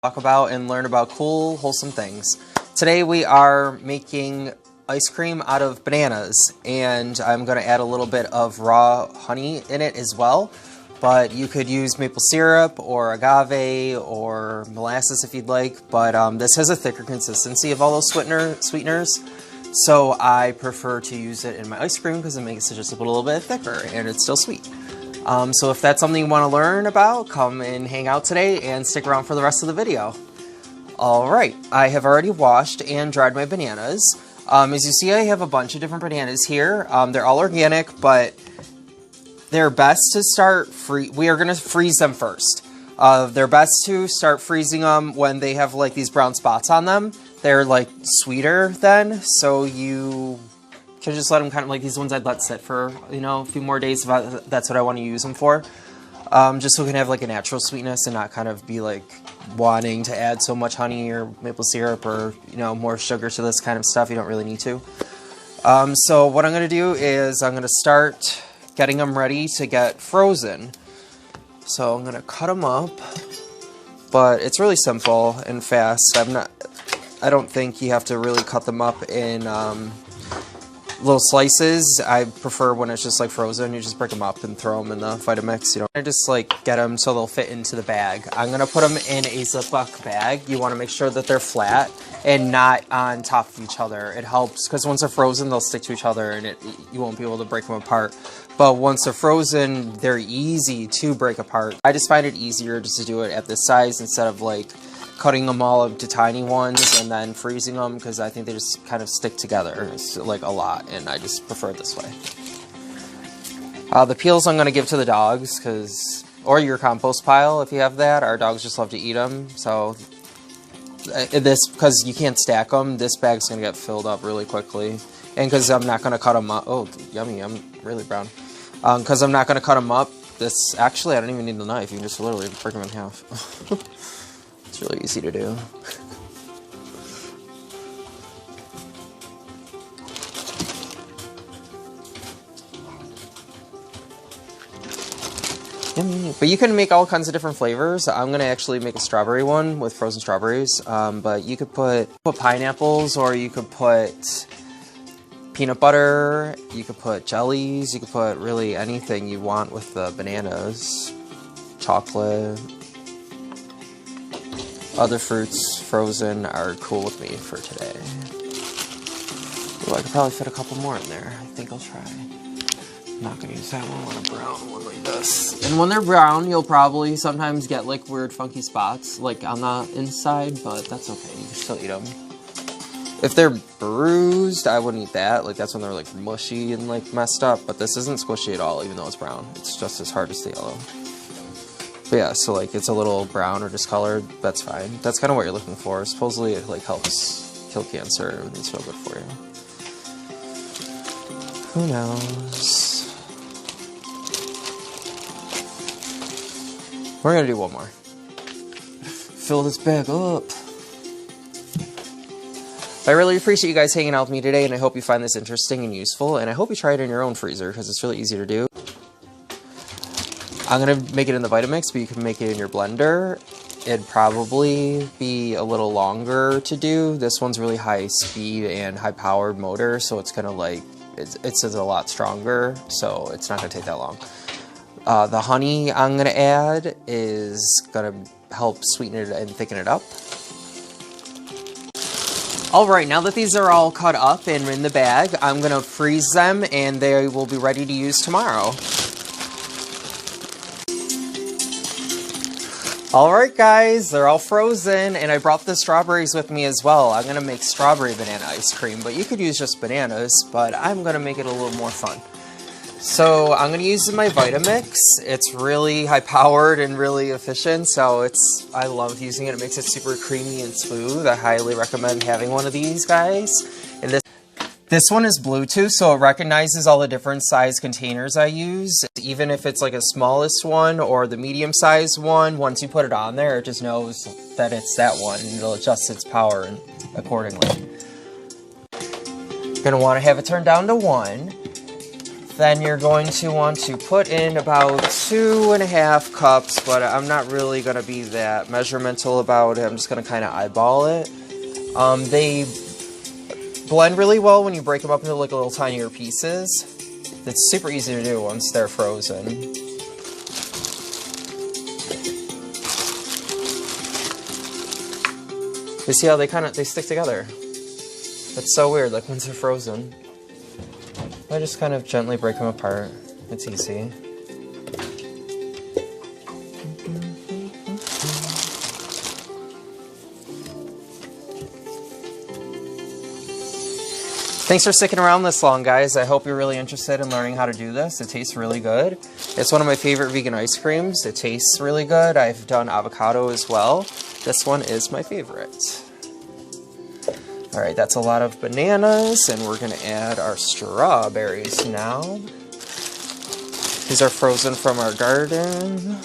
Talk about and learn about cool, wholesome things. Today we are making ice cream out of bananas, and I'm going to add a little bit of raw honey in it as well. But you could use maple syrup or agave or molasses if you'd like. But this has a thicker consistency of all those sweeteners. So I prefer to use it in my ice cream because it makes it just a little bit thicker and it's still sweet. So if that's something you want to learn about, come and hang out today and stick around for the rest of the video. Alright, I have already washed and dried my bananas. As you see, I have a bunch of different bananas here. They're all organic, but they're best to start we are going to freeze them first. They're best to start freezing them when they have like these brown spots on them. They're like sweeter then, so you can just let them kind of like these ones I'd let sit for, you know, a few more days if that's what I want to use them for. Just so we can have like a natural sweetness and not kind of be like wanting to add so much honey or maple syrup or, you know, more sugar to this kind of stuff. You don't really need to. So what I'm going to do is I'm going to start getting them ready to get frozen. So I'm going to cut them up, but it's really simple and fast. I don't think you have to really cut them up in little slices. I prefer when it's just like frozen, you just break them up and throw them in the Vitamix. You know, I just like get them so they'll fit into the bag. I'm gonna put them in a Ziploc bag. You want to make sure that they're flat and not on top of each other. It helps because once they're frozen, they'll stick to each other and you won't be able to break them apart. But once they're frozen, they're easy to break apart. I just find it easier just to do it at this size instead of like cutting them all into tiny ones and then freezing them, because I think they just kind of stick together like a lot, and I just prefer it this way. The peels I'm going to give to the dogs, or your compost pile if you have that. Our dogs just love to eat them, so because you can't stack them, this bag's going to get filled up really quickly. And because I'm not going to cut them up, oh yummy, I'm really brown. Because I'm not going to cut them up, actually I don't even need the knife, you can just literally break them in half. It's really easy to do. But you can make all kinds of different flavors. I'm going to actually make a strawberry one with frozen strawberries. But you could put pineapples, or you could put peanut butter, you could put jellies, you could put really anything you want with the bananas. Chocolate. Other fruits frozen are cool with me for today. Ooh, I could probably fit a couple more in there. I think I'll try. I'm not gonna use that one. I want a brown one like this. And when they're brown, you'll probably sometimes get like weird funky spots like on the inside, but that's okay. You can still eat them. If they're bruised, I wouldn't eat that. Like that's when they're like mushy and like messed up, but this isn't squishy at all, even though it's brown. It's just as hard as the yellow. But yeah, so like it's a little brown or discolored, that's fine. That's kind of what you're looking for. Supposedly it like helps kill cancer and it's real good for you. Who knows? We're gonna do one more. Fill this bag up. I really appreciate you guys hanging out with me today, and I hope you find this interesting and useful, and I hope you try it in your own freezer because it's really easy to do. I'm going to make it in the Vitamix, but you can make it in your blender. It'd probably be a little longer to do. This one's really high speed and high powered motor, so it's going to like, it's a lot stronger, so it's not going to take that long. The honey I'm going to add is going to help sweeten it and thicken it up. Alright, now that these are all cut up and in the bag, I'm going to freeze them and they will be ready to use tomorrow. Alright guys, they're all frozen, and I brought the strawberries with me as well. I'm going to make strawberry banana ice cream, but you could use just bananas, but I'm going to make it a little more fun. So I'm going to use my Vitamix. It's really high powered and really efficient, so I love using it. It makes it super creamy and smooth. I highly recommend having one of these guys. And this one is Bluetooth, so it recognizes all the different size containers I use. Even if it's like a smallest one or the medium sized one, once you put it on there, it just knows that it's that one and it'll adjust its power accordingly. You're going to want to have it turned down to 1. Then you're going to want to put in about 2.5 cups, but I'm not really going to be that measuremental about it. I'm just going to kind of eyeball it. They blend really well when you break them up into like little tinier pieces. It's super easy to do once they're frozen. You see how they stick together? It's so weird, like once they're frozen. I just kind of gently break them apart. It's easy. Thanks for sticking around this long, guys. I hope you're really interested in learning how to do this. It tastes really good. It's one of my favorite vegan ice creams. It tastes really good. I've done avocado as well. This one is my favorite. All right, that's a lot of bananas, and we're gonna add our strawberries now. These are frozen from our garden.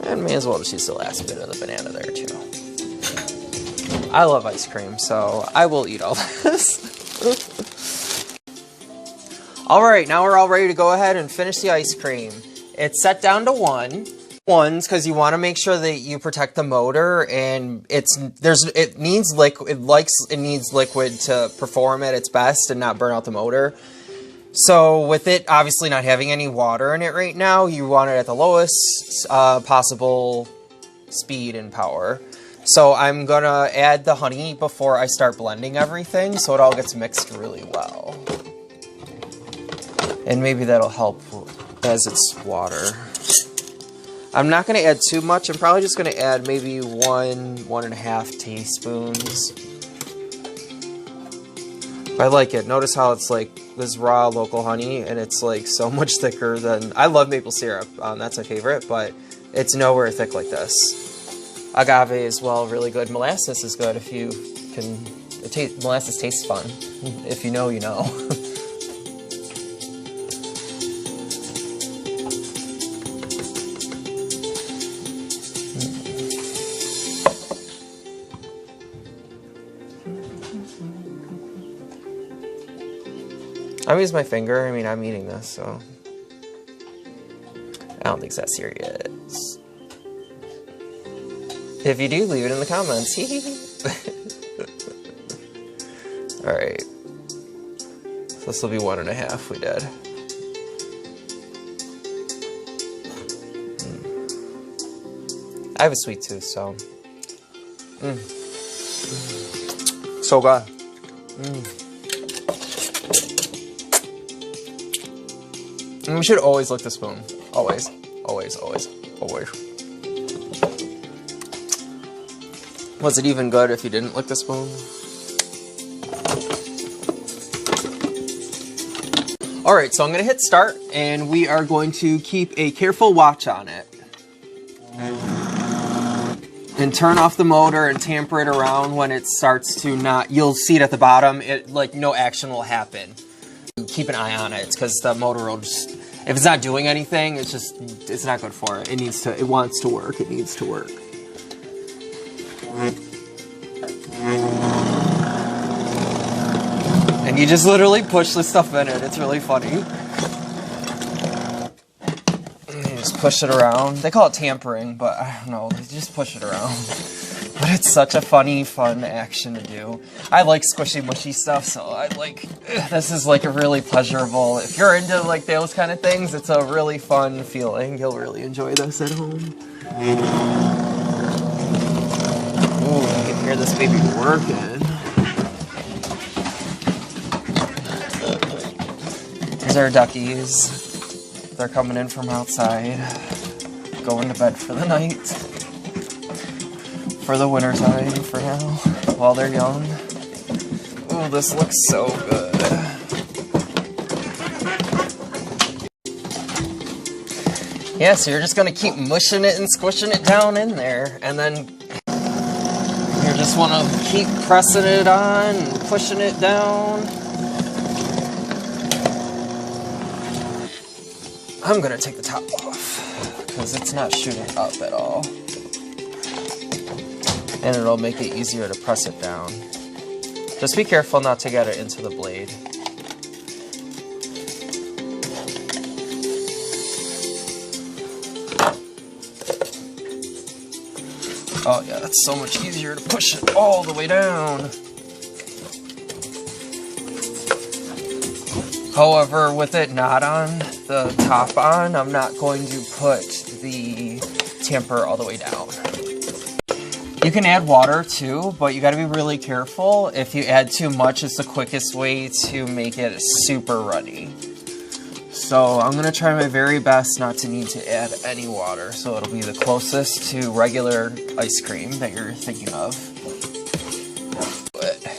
And may as well just use the last bit of the banana there too. I love ice cream, so I will eat all this. All right, now we're all ready to go ahead and finish the ice cream. It's set down to 1. Ones because you want to make sure that you protect the motor, and it needs liquid to perform at its best and not burn out the motor. So with it obviously not having any water in it right now, you want it at the lowest possible speed and power. So I'm gonna add the honey before I start blending everything so it all gets mixed really well. And maybe that'll help as it's water. I'm not going to add too much. I'm probably just going to add maybe 1.5 teaspoons. I like it. Notice how it's like this raw local honey, and it's like so much thicker than... I love maple syrup. That's my favorite, but it's nowhere thick like this. Agave as well, really good. Molasses is good if you can... Molasses tastes fun. If you know, you know. I'm using my finger. I mean, I'm eating this, so I don't think it's that serious. If you do, leave it in the comments. Alright. So this will be 1.5 we did. I have a sweet tooth, so... So good. And we should always lick the spoon. Always. Always, always, always. Was it even good if you didn't lick the spoon? Alright, so I'm going to hit start, and we are going to keep a careful watch on it. And turn off the motor and tamper it around when it starts to not... You'll see it at the bottom, like no action will happen. Keep an eye on it, because the motor will just... If it's not doing anything, it's not good for it. It wants to work. It needs to work. And you just literally push the stuff in it. It's really funny. And you just push it around. They call it tampering, but I don't know. They just push it around. But it's such a funny, fun action to do. I like squishy, mushy stuff, so this is like a really pleasurable... If you're into like those kind of things, it's a really fun feeling. You'll really enjoy this at home. Ooh, you can hear this baby working. These are duckies. They're coming in from outside, going to bed for the night. For the winter time, for now, while they're young. Oh, this looks so good. Yeah, so you're just gonna keep mushing it and squishing it down in there, and then you just wanna keep pressing it on and pushing it down. I'm gonna take the top off, because it's not shooting up at all. And it'll make it easier to press it down. Just be careful not to get it into the blade. Oh yeah, it's so much easier to push it all the way down. However, with it not on, the top on, I'm not going to put the tamper all the way down. You can add water too, but you gotta be really careful. If you add too much, it's the quickest way to make it super runny. So I'm gonna try my very best not to need to add any water, so it'll be the closest to regular ice cream that you're thinking of.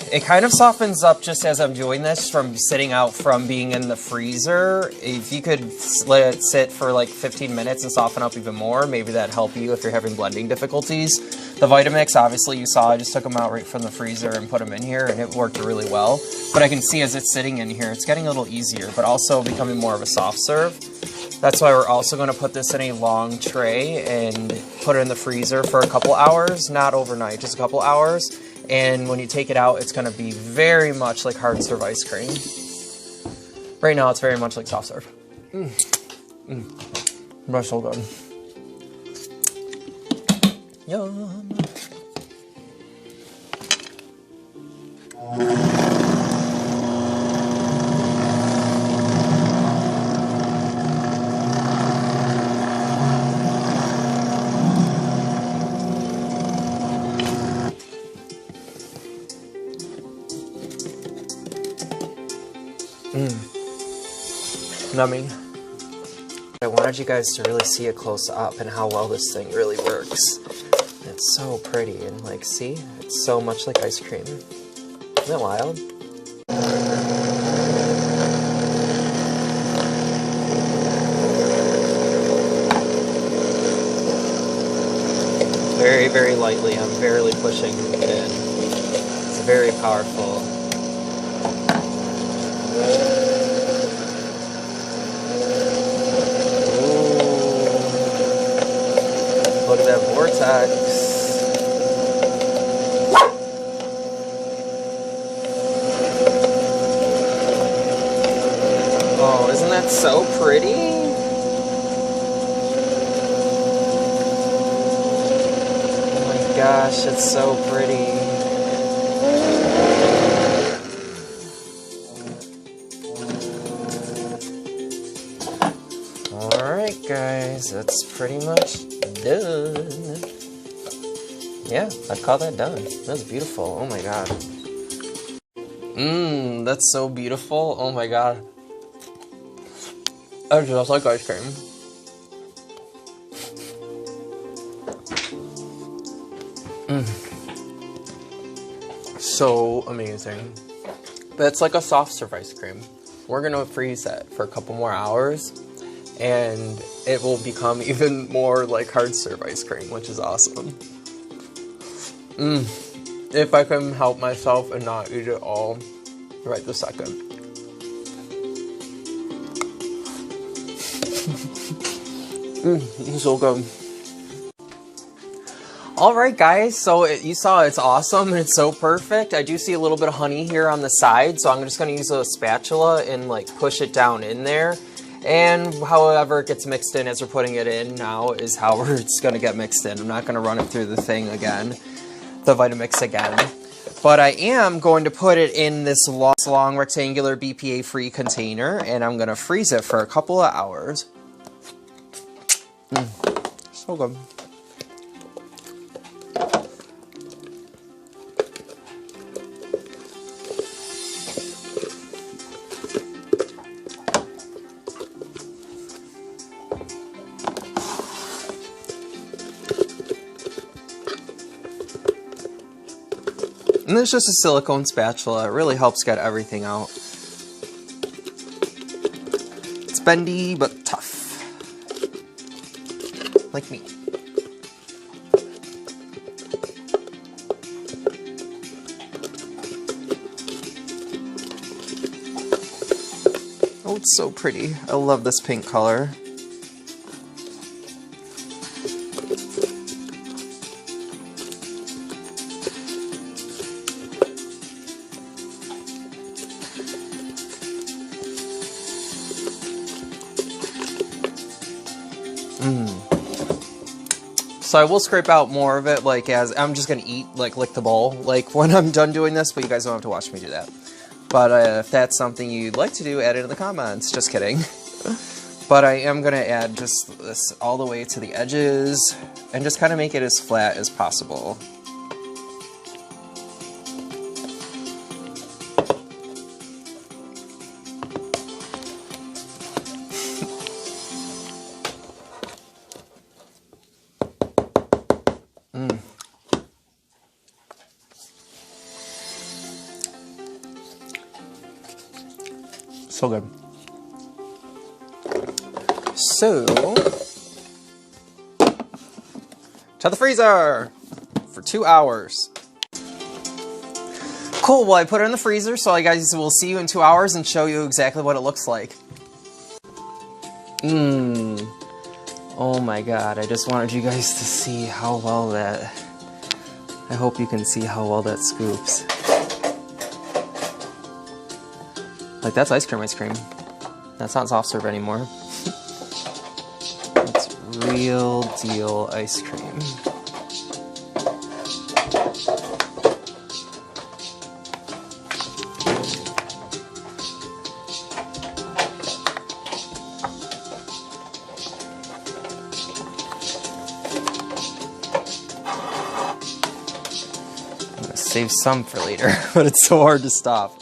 It kind of softens up just as I'm doing this from sitting out from being in the freezer. If you could let it sit for like 15 minutes and soften up even more, maybe that'd help you if you're having blending difficulties. The Vitamix, obviously you saw, I just took them out right from the freezer and put them in here and it worked really well. But I can see as it's sitting in here, it's getting a little easier, but also becoming more of a soft serve. That's why we're also going to put this in a long tray and put it in the freezer for a couple hours, not overnight, just a couple hours. And when you take it out, it's going to be very much like hard serve ice cream. Right now, it's very much like soft serve. That's so good. Yum. Yummy. I wanted you guys to really see it close up and how well this thing really works. It's so pretty and like, see? It's so much like ice cream. Isn't that wild? Very, very lightly. I'm barely pushing it in. It's very powerful. Look at that vortex. Oh, isn't that so pretty? Oh my gosh, it's so pretty. Alright guys, that's pretty much done. Yeah, I'd call that done. That's beautiful. Oh my god. That's so beautiful. Oh my god. That's just like ice cream. So amazing. But it's like a soft serve ice cream. We're gonna freeze that for a couple more hours and it will become even more like hard serve ice cream, which is awesome. If I can help myself and not eat it all right this second. It's so good. Alright guys, so you saw it's awesome and it's so perfect. I do see a little bit of honey here on the side, so I'm just going to use a spatula and like push it down in there. And however it gets mixed in as we're putting it in now is how it's going to get mixed in. I'm not going to run it through the thing again, the Vitamix again. But I am going to put it in this long rectangular BPA-free container and I'm going to freeze it for a couple of hours. So good. And there's just a silicone spatula. It really helps get everything out. It's bendy but tough. Like me. Oh, it's so pretty. I love this pink color. So I will scrape out more of it, like, as I'm just gonna eat, like, lick the bowl, like, when I'm done doing this, but you guys don't have to watch me do that. But if that's something you'd like to do, add it in the comments. Just kidding. But I am gonna add just this all the way to the edges, and just kind of make it as flat as possible. So good. So, to the freezer for 2 hours. Cool, well I put it in the freezer, so I guys will see you in 2 hours and show you exactly what it looks like. Oh my god, I just wanted you guys to see how well that... I hope you can see how well that scoops. Like, that's ice cream. That's not soft serve anymore. It's real deal ice cream. I'm gonna save some for later, but it's so hard to stop.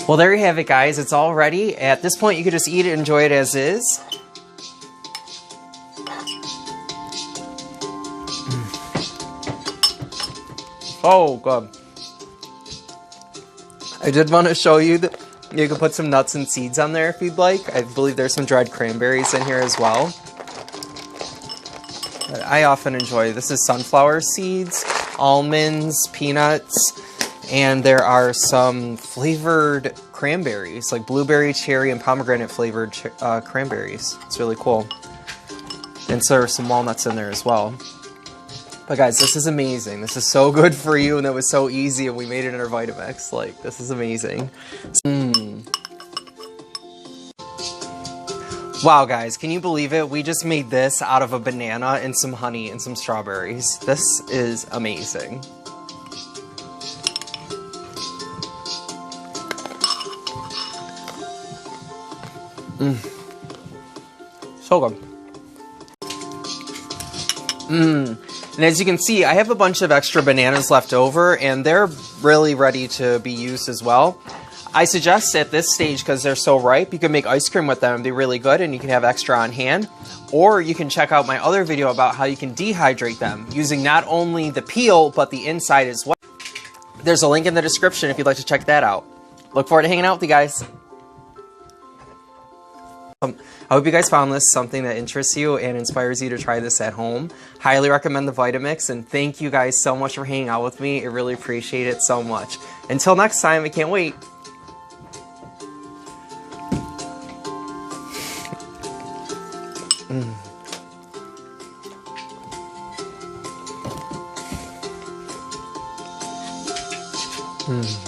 Well, there you have it, guys. It's all ready. At this point, you can just eat it and enjoy it as is. Oh, good. I did want to show you that you can put some nuts and seeds on there if you'd like. I believe there's some dried cranberries in here as well. But I often enjoy, this is sunflower seeds, almonds, peanuts, and there are some flavored cranberries, like blueberry, cherry, and pomegranate flavored cranberries. It's really cool. And so there's some walnuts in there as well. But guys, this is amazing. This is so good for you, and it was so easy, and we made it in our Vitamix. Like, this is amazing. Wow, guys, can you believe it? We just made this out of a banana and some honey and some strawberries. This is amazing. So good. And as you can see, I have a bunch of extra bananas left over, and they're really ready to be used as well. I suggest at this stage, because they're so ripe, you can make ice cream with them and be really good, and you can have extra on hand. Or you can check out my other video about how you can dehydrate them using not only the peel, but the inside as well. There's a link in the description if you'd like to check that out. Look forward to hanging out with you guys. I hope you guys found this something that interests you and inspires you to try this at home. Highly recommend the Vitamix, and thank you guys so much for hanging out with me. I really appreciate it so much. Until next time, I can't wait. Mm.